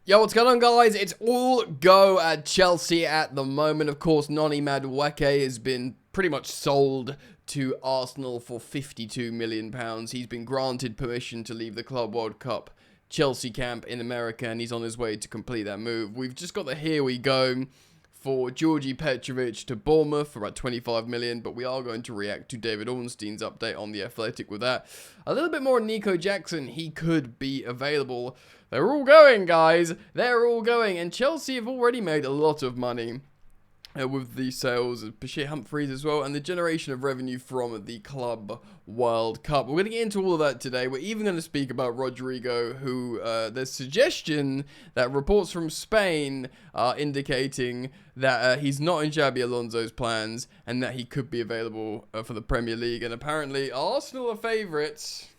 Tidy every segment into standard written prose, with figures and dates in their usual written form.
Yo, what's going on, guys? It's all go at Chelsea at the moment. Of course, Noni Madueke has been pretty much sold to Arsenal for £52 million. He's been granted permission to leave the Club World Cup Chelsea camp in America, and he's on his way to complete that move. We've just got the here we go for Georgi Petrovic to Bournemouth for about £25 million, but we are going to react to David Ornstein's update on The Athletic with that. A little bit more on Nico Jackson. He could be available. They're all going, guys. They're all going. And Chelsea have already made a lot of money with the sales of Bashir Humphreys as well, and the generation of revenue from the Club World Cup. We're going to get into all of that today. We're even going to speak about Rodrygo, who there's suggestion that reports from Spain are indicating that he's not in Xabi Alonso's plans and that he could be available for the Premier League. And apparently Arsenal are favourites,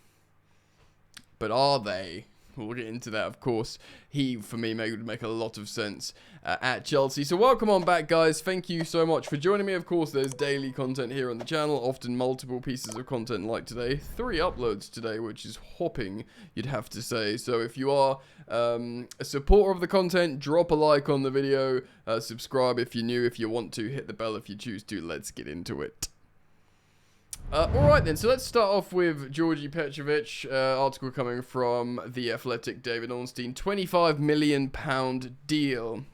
but are they? We'll get into that, of course. He, for me, would make a lot of sense at Chelsea. So welcome on back, guys. Thank you so much for joining me. Of course, there's daily content here on the channel, often multiple pieces of content like today. 3 uploads today, which is hopping, you'd have to say. So if you are a supporter of the content, drop a like on the video. Subscribe if you're new, if you want to. Hit the bell if you choose to. Let's get into it. Alright then, so let's start off with Georgi Petrovic, article coming from The Athletic, David Ornstein. £25 million deal.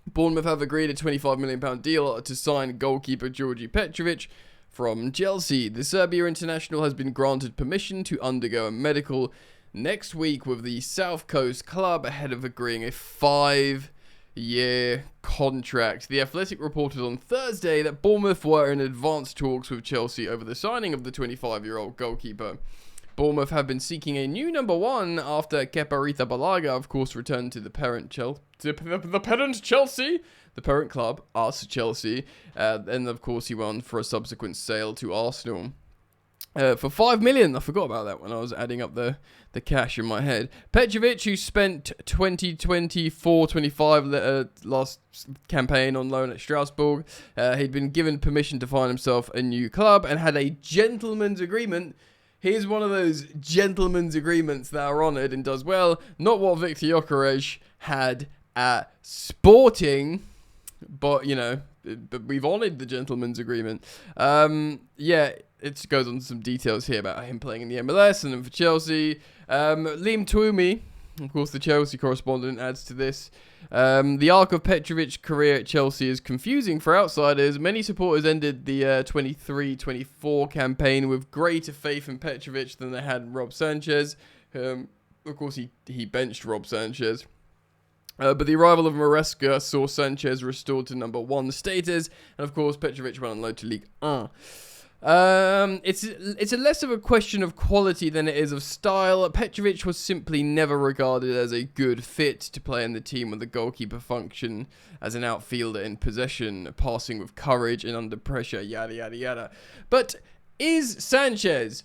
Bournemouth have agreed a £25 million deal to sign goalkeeper Georgi Petrovic from Chelsea. The Serbia international has been granted permission to undergo a medical next week with the South Coast club ahead of agreeing a 5-year contract. The Athletic reported on Thursday that Bournemouth were in advanced talks with Chelsea over the signing of the 25-year-old goalkeeper. Bournemouth have been seeking a new number 1 after Kepa Arrizabalaga, of course, returned to the parent Chelsea. The parent club, Chelsea. And, of course, he went for a subsequent sale to Arsenal. For $5 million, I forgot about that when I was adding up the cash in my head. Petrovic, who spent 2024-25 last campaign on loan at Strasbourg, he'd been given permission to find himself a new club and had a gentleman's agreement. Here's one of those gentleman's agreements that are honoured and does well. Not what Victor Gyökeres had at Sporting, but, you know, but we've honoured the gentleman's agreement. Yeah, it goes on some details here about him playing in the MLS and then for Chelsea. Liam Twomey, of course, the Chelsea correspondent, adds to this. The arc of Petrovic's career at Chelsea is confusing for outsiders. Many supporters ended the 23-24 campaign with greater faith in Petrovic than they had in Rob Sanchez. Of course, he benched Rob Sanchez. But the arrival of Maresca saw Sanchez restored to number 1 status, and of course Petrovic went on loan to Ligue 1. It's a less of a question of quality than it is of style. Petrovic was simply never regarded as a good fit to play in the team with the goalkeeper function as an outfielder in possession, passing with courage and under pressure, yada yada yada. But is Sanchez?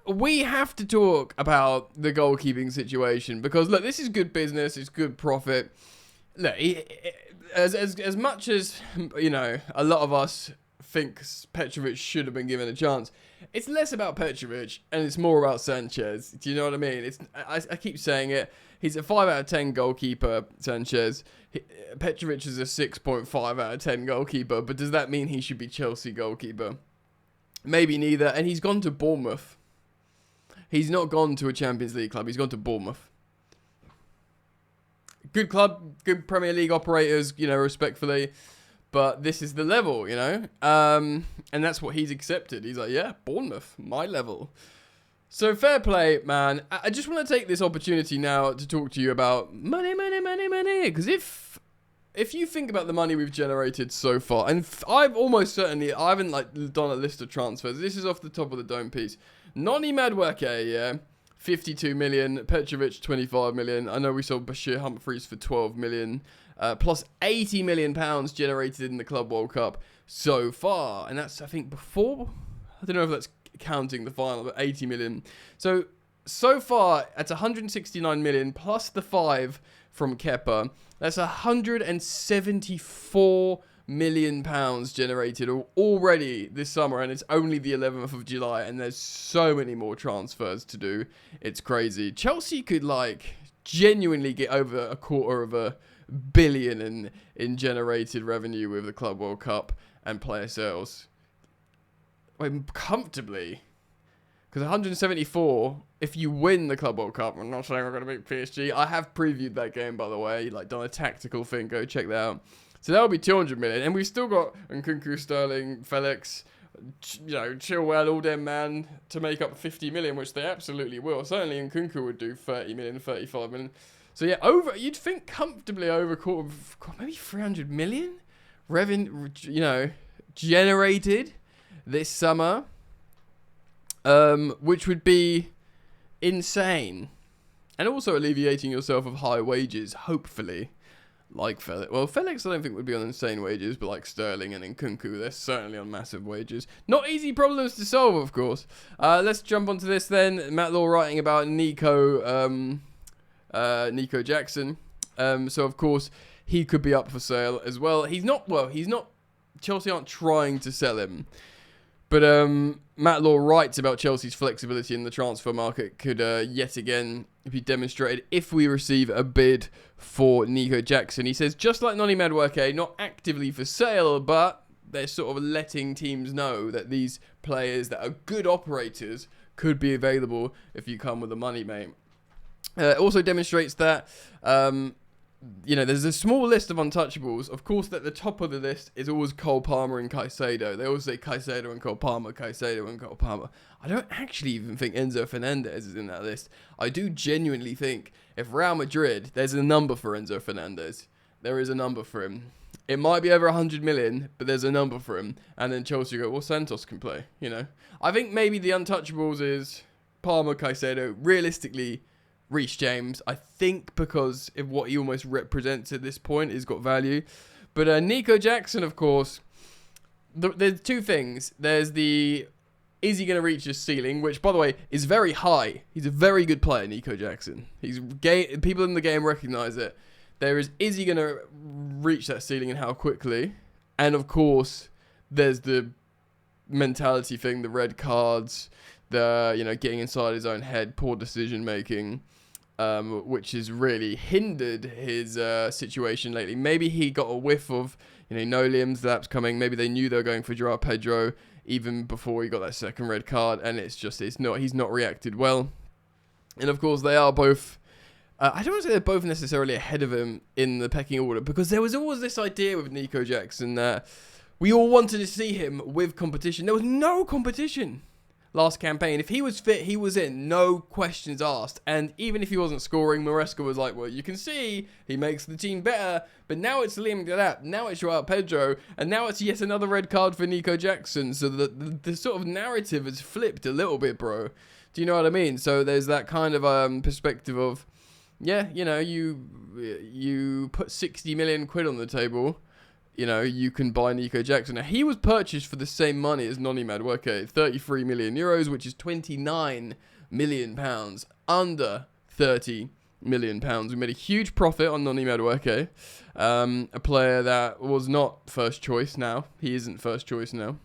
We have to talk about the goalkeeping situation because, look, this is good business, it's good profit. Look, as much as, you know, a lot of us think Petrovic should have been given a chance, it's less about Petrovic and it's more about Sanchez. Do you know what I mean? I keep saying it. He's a 5 out of 10 goalkeeper, Sanchez. Petrovic is a 6.5 out of 10 goalkeeper, but does that mean he should be Chelsea goalkeeper? Maybe neither. And he's gone to Bournemouth. He's not gone to a Champions League club. He's gone to Bournemouth. Good club, good Premier League operators, you know, respectfully. But this is the level, you know. And that's what he's accepted. He's like, yeah, Bournemouth, my level. So fair play, man. I just want to take this opportunity now to talk to you about money. Because if you think about the money we've generated so far, and I haven't like done a list of transfers. This is off the top of the dome piece. Noni Madueke, yeah, 52 million. Petrovic, 25 million. I know we sold Bashir Humphreys for 12 million. Plus 80 million pounds generated in the Club World Cup so far. And that's, I think, before. I don't know if that's counting the final, but 80 million. So far, that's 169 million plus the 5 from Kepa. That's 174 million pounds generated already this summer, and it's only the 11th of July, and there's so many more transfers to do. It's crazy. Chelsea could, like, genuinely get over $250 million in generated revenue with the Club World Cup and player sales. Comfortably. Because 174, if you win the Club World Cup, I'm not saying we're going to beat PSG. I have previewed that game, by the way, like done a tactical thing. Go check that out. So that would be 200 million. And we've still got Nkunku, Sterling, Felix, Chilwell, all them, man, to make up 50 million, which they absolutely will. Certainly Nkunku would do 30 million, 35 million. So yeah, you'd think comfortably over maybe 300 million revenue, generated this summer, which would be insane. And also alleviating yourself of high wages, hopefully. Like Felix. Well, Felix I don't think would be on insane wages, but like Sterling and Nkunku, they're certainly on massive wages. Not easy problems to solve, of course. Let's jump onto this then. Matt Law writing about Nico Jackson. So, of course, he could be up for sale as well. He's not. Chelsea aren't trying to sell him. But Matt Law writes about Chelsea's flexibility in the transfer market could yet again be demonstrated if we receive a bid for Nico Jackson. He says, just like Noni Madueke, not actively for sale, but they're sort of letting teams know that these players that are good operators could be available if you come with the money, mate. It also demonstrates that there's a small list of untouchables. Of course, at the top of the list is always Cole Palmer and Caicedo. They always say Caicedo and Cole Palmer, Caicedo and Cole Palmer. I don't actually even think Enzo Fernandez is in that list. I do genuinely think if Real Madrid, there's a number for Enzo Fernandez. There is a number for him. It might be over 100 million, but there's a number for him. And then Chelsea go, well, Santos can play, I think maybe the untouchables is Palmer, Caicedo, realistically, Reece James, I think, because of what he almost represents at this point, he's got value. But Nico Jackson, of course, there's two things. There's is he going to reach his ceiling, which, by the way, is very high. He's a very good player, Nico Jackson. People in the game recognise it. Is he going to reach that ceiling and how quickly? And, of course, there's the mentality thing, the red cards, the, getting inside his own head, poor decision-making. Which has really hindered his situation lately. Maybe he got a whiff of, no Liam's lapse coming. Maybe they knew they were going for Joao Pedro even before he got that second red card, and he's not reacted well. And of course, they are both. I don't want to say they're both necessarily ahead of him in the pecking order, because there was always this idea with Nico Jackson that we all wanted to see him with competition. There was no competition last campaign. If he was fit, he was in. No questions asked. And even if he wasn't scoring, Maresca was like, well, you can see he makes the team better. But now it's Liam Delap. Now it's Joao Pedro. And now it's yet another red card for Nico Jackson. So the sort of narrative has flipped a little bit, bro. Do you know what I mean? So there's that kind of perspective of, yeah, you put 60 million quid on the table. You can buy Nico Jackson. Now, he was purchased for the same money as Noni Madueke, 33 million euros, which is 29 million pounds, under 30 million pounds. We made a huge profit on Noni Madueke, a player that was not first choice now. He isn't first choice now.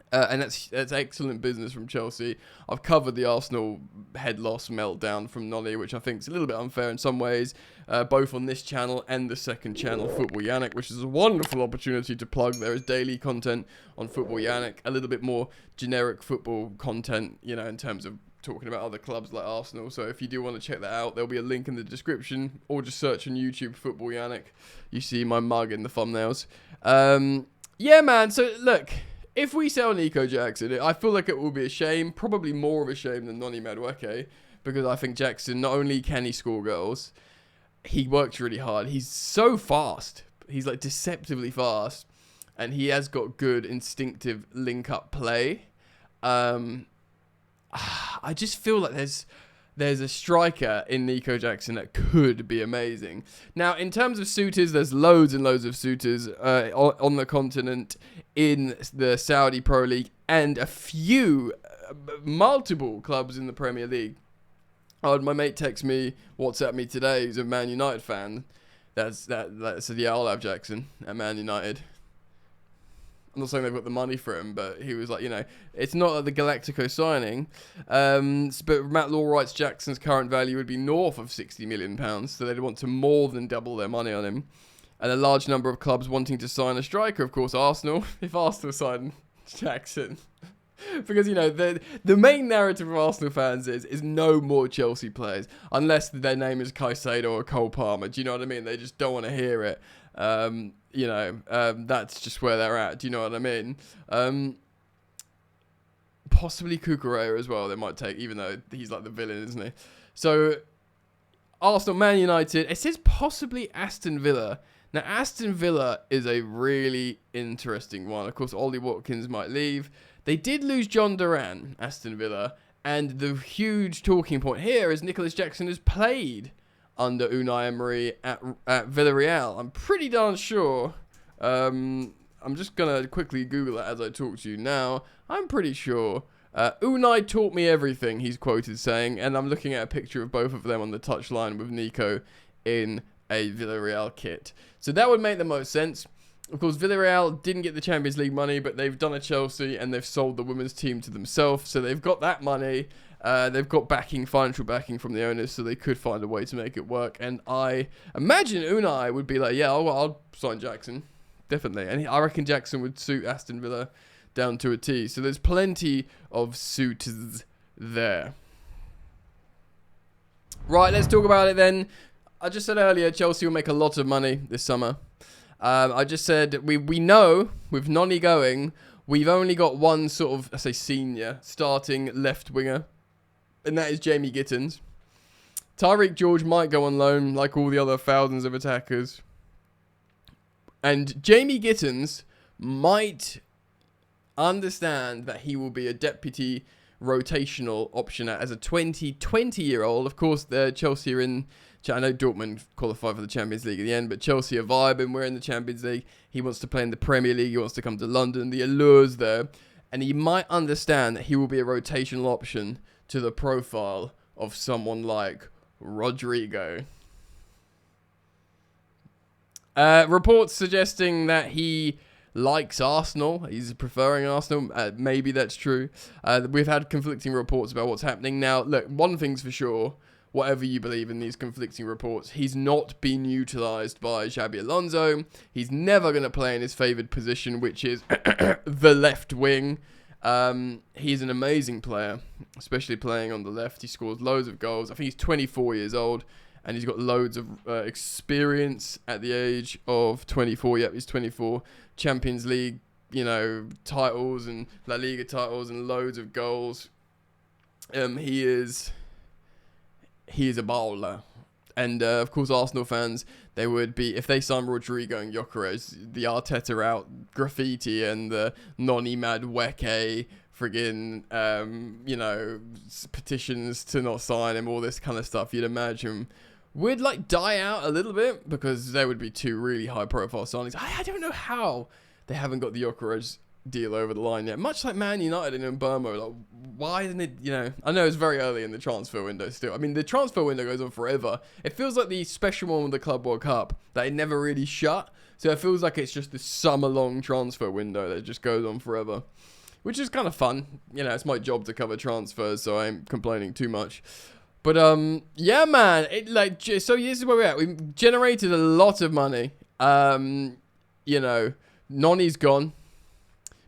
And that's excellent business from Chelsea. I've covered the Arsenal head loss meltdown from Nolly, which I think is a little bit unfair in some ways, both on this channel and the second channel, Football Yannick, which is a wonderful opportunity to plug. There is daily content on Football Yannick, a little bit more generic football content, in terms of talking about other clubs like Arsenal. So if you do want to check that out, there'll be a link in the description, or just search on YouTube Football Yannick. You see my mug in the thumbnails. Yeah, man. So look, if we sell Nico Jackson, I feel like it will be a shame, probably more of a shame than Noni Madueke, because I think Jackson, not only can he score goals, he works really hard. He's so fast. He's like deceptively fast, and he has got good instinctive link-up play. I just feel like there's a striker in Nico Jackson that could be amazing. Now, in terms of suitors, there's loads and loads of suitors on the continent, in the Saudi Pro League, and multiple clubs in the Premier League. My mate WhatsApp me today, he's a Man United fan. That said, yeah, I'll have Jackson at Man United. I'm not saying they've got the money for him, but he was like, you know, it's not the Galactico signing. But Matt Law writes Jackson's current value would be north of £60 million, so they'd want to more than double their money on him. And a large number of clubs wanting to sign a striker, of course, Arsenal. If Arsenal sign Jackson. Because, you know, the main narrative of Arsenal fans is no more Chelsea players. Unless their name is Caicedo or Cole Palmer. Do you know what I mean? They just don't want to hear it. You know, that's just where they're at. Do you know what I mean? Possibly Cucurella as well, they might take, even though he's like the villain, isn't he? So, Arsenal, Man United. It says possibly Aston Villa. Now, Aston Villa is a really interesting one. Of course, Ollie Watkins might leave. They did lose John Duran, Aston Villa. And the huge talking point here is Nicolas Jackson has played under Unai Emery at Villarreal. I'm pretty darn sure. I'm just going to quickly Google it as I talk to you now. I'm pretty sure. Unai taught me everything, he's quoted saying. And I'm looking at a picture of both of them on the touchline with Nico in a Villarreal kit. So that would make the most sense. Of course, Villarreal didn't get the Champions League money, but they've done a Chelsea and they've sold the women's team to themselves. So they've got that money. They've got financial backing from the owners, so they could find a way to make it work. And I imagine Unai would be like, yeah, I'll sign Jackson. Definitely. And I reckon Jackson would suit Aston Villa down to a T. So there's plenty of suitors there. Right, let's talk about it then. I just said earlier, Chelsea will make a lot of money this summer. I just said, we know, with Noni going, we've only got one sort of, I say senior, starting left winger. And that is Jamie Gittins. Tyreek George might go on loan, like all the other thousands of attackers. And Jamie Gittins might understand that he will be a deputy rotational option as a 20-year-old. Of course, Chelsea are in... I know Dortmund qualified for the Champions League at the end, but Chelsea are vibing. We're in the Champions League. He wants to play in the Premier League. He wants to come to London. The allure's there. And he might understand that he will be a rotational option to the profile of someone like Rodrigo. Reports suggesting that he likes Arsenal. He's preferring Arsenal. Maybe that's true. We've had conflicting reports about what's happening. Now, look, one thing's for sure. Whatever you believe in these conflicting reports, he's not been utilised by Xabi Alonso. He's never going to play in his favoured position, which is the left wing. He's an amazing player, especially playing on the left. He scores loads of goals. I think he's 24 years old, and he's got loads of experience at the age of 24. Yep, he's 24. Champions League, you know, titles and La Liga titles and loads of goals. He is a baller. And, of course, Arsenal fans, they would be, if they sign Rodrigo and Gyökeres, the Arteta out graffiti and the Noni-Mad Weke friggin', you know, petitions to not sign him, all this kind of stuff, you'd imagine would, like, die out a little bit because there would be two really high-profile signings. I don't know how they haven't got the Gyökeres deal over the line yet. Much like Man United and Bournemouth, like, why isn't it, you know, I know it's very early in the transfer window still. I mean, the transfer window goes on forever. It feels like the special one with the Club World Cup, that it never really shut. So it feels like it's just this summer-long transfer window that just goes on forever, which is kind of fun. You know, it's my job to cover transfers, so I ain't complaining too much. But, yeah, man, so this is where we're at. We've generated a lot of money. You know, Noni's gone.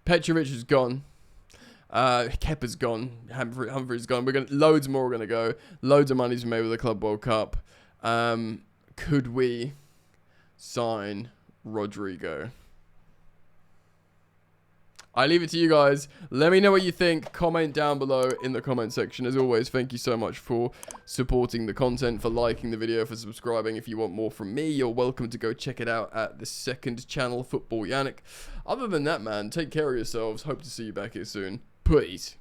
Petrovic is gone. Kepa's gone. Humphrey's gone. Loads more are going to go. Loads of money's been made with the Club World Cup. Could we sign Rodrigo? I leave it to you guys. Let me know what you think. Comment down below in the comment section. As always, thank you so much for supporting the content, for liking the video, for subscribing. If you want more from me, you're welcome to go check it out at the second channel, Football Yannick. Other than that, man, take care of yourselves. Hope to see you back here soon. Peace.